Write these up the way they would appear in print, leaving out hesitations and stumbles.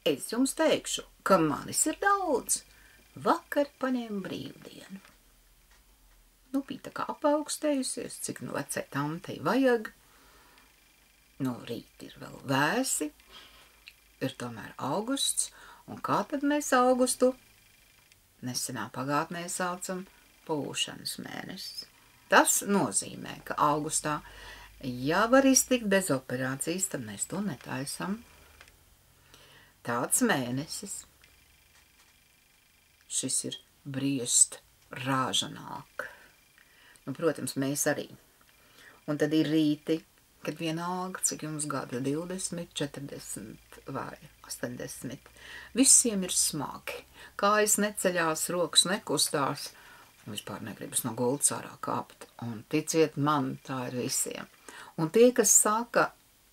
es jums teikšu, ka manis ir daudz. Vakar paņēmu brīvdienu. Nu, bija tā kā apaugstējusies, cik nu vecai tantei vajag. Nu, rīt ir vēl vēsi, ir tomēr augusts, un kā tad mēs augustu nesenā pagātnē saucam pūšanas mēnesis. Tas nozīmē, ka augustā, ja var iztikt bez operācijas, tad mēs to netaisam. Tāds mēnesis. Šis ir briest rāžanāk. Nu, protams, mēs arī. Un tad ir rīti, kad vienalga, cik jums gadu 20, 40 vai 80. Visiem ir smagi. Kājas neceļās, rokas nekustās. Un vispār negribas no gultas ārā kāpt. Un ticiet man, tā ir visiem. Un tie, kas saka,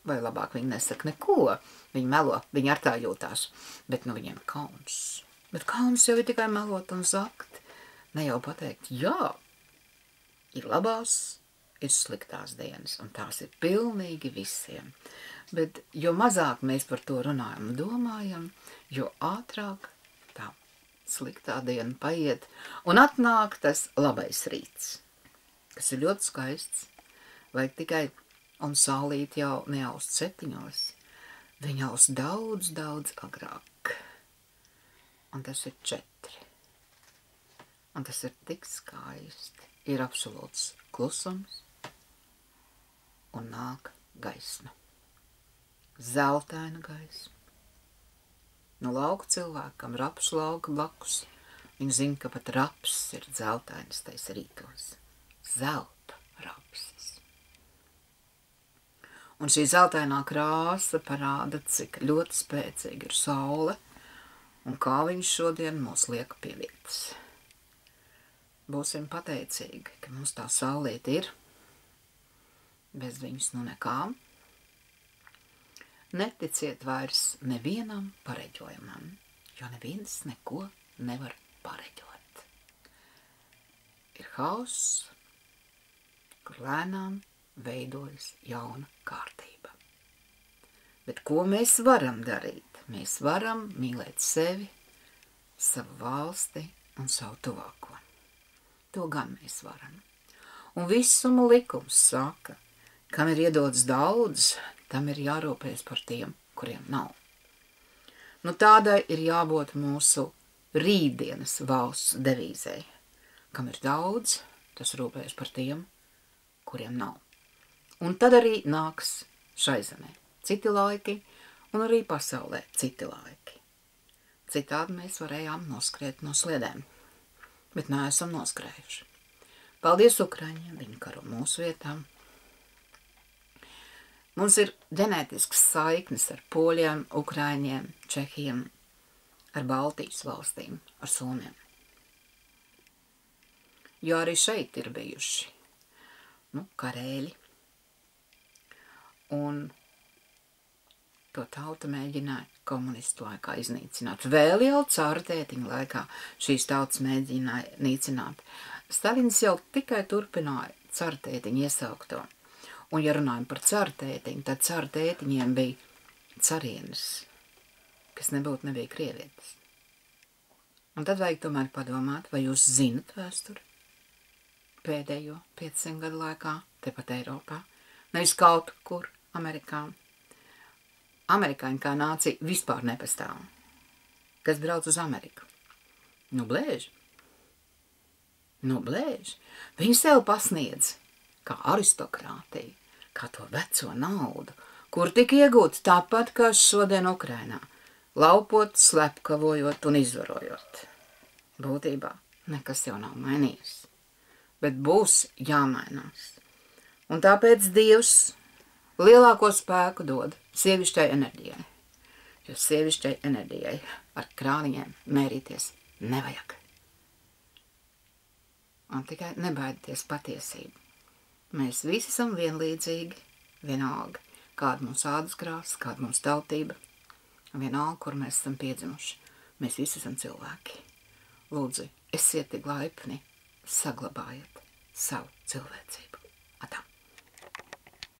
vai labāk viņi nesaka neko, viņi melo, viņi ar tā jūtās. Bet nu viņiem kauns. Bet kauns jau ir tikai melot un zakt. Ne jau pateikt, jā, ir labās, ir sliktās dienas, un tās ir pilnīgi visiem. Bet jo mazāk mēs par to runājam un domājam, jo ātrāk tā sliktā diena paiet, un atnāk tas labais rīts, kas ir ļoti skaists, vajag tikai, un saulīt jau neaust 7, viņa aust daudz, daudz agrāk, un tas ir 4, un tas ir tik skaisti, ir absolūts klusums, un nāk gaisma, zeltaina gaisma. Nu, lauku cilvēkam rapšu lauka blakus, viņi zina, ka pat raps ir zeltainas tais rītos, zelta rapsis. Un šī zeltainā krāsa parāda, cik ļoti spēcīga ir saule, un kā viņš šodien mūs liek pie vietas. Būsim pateicīgi, ka mums tā saulīt ir, bez viņas nu nekām. Neticiet vairs nevienam pareģojumam, jo neviens neko nevar pareģot. Ir hauss, kur lēnām veidojas jauna kārtība. Bet ko mēs varam darīt? Mēs varam mīlēt sevi, savu valsti un savu tuvāko. To gan mēs varam. Un visuma likums saka, kam ir iedots daudz, tam ir jārūpējas par tiem, kuriem nav. Nu, tādai ir jābūt mūsu rītdienas valsts devīzei. Kam ir daudz, tas rūpējas par tiem, kuriem nav. Un tad arī nāks šai zemē citi laiki, un arī pasaulē citi laiki. Citādi mēs varējām noskriet no sliedēm, bet neesam noskrējuši. Paldies Ukraiņiem, viņi karo mūsu vietām. Mums ir ģenētisks saiknes ar poļiem, Ukraiņiem, Čehiem, ar Baltijas valstīm, ar Somiem. Jo arī šeit ir bijuši, karēļi. Un to tautu mēģināja komunistu laikā iznīcināt. Vēl jau caur tētiņu laikā šīs tautas mēģināja nīcināt. Stalins jau tikai turpināja caur tētiņu iesaukto. Un, ja runājam par caru tētiņu, tad caru tētiņiem bija carienes, kas nebija krievietes. Un tad vajag tomēr padomāt, vai jūs zinat vēsturi pēdējo 500 gadu laikā, tepat Eiropā, nevis kaut kur Amerikā. Amerikāņi kā nācija vispār nepastāv. Kas brauc uz Ameriku? Nu, blēži. Viņi sev pasniedz kā aristokrātija, kā to veco naudu, kur tika iegūta tāpat kā šodien Ukrainā, laupot, slepkavojot un izvarojot. Būtībā nekas jau nav mainījies, bet būs jāmainās. Un tāpēc Dievs lielāko spēku dod sievišķai enerģijai, jo sievišķai enerģijai ar krāniņiem mērīties nevajag. Un tikai nebaidieties patiesību. Mēs visi esam vienlīdzīgi, vienalga, kāda mums ādas krāsa, kāda mums tautība, vienalga, kur mēs esam piedzimuši. Mēs visi esam cilvēki. Lūdzu, esiet tik laipni, saglabājiet savu cilvēcību. Atā.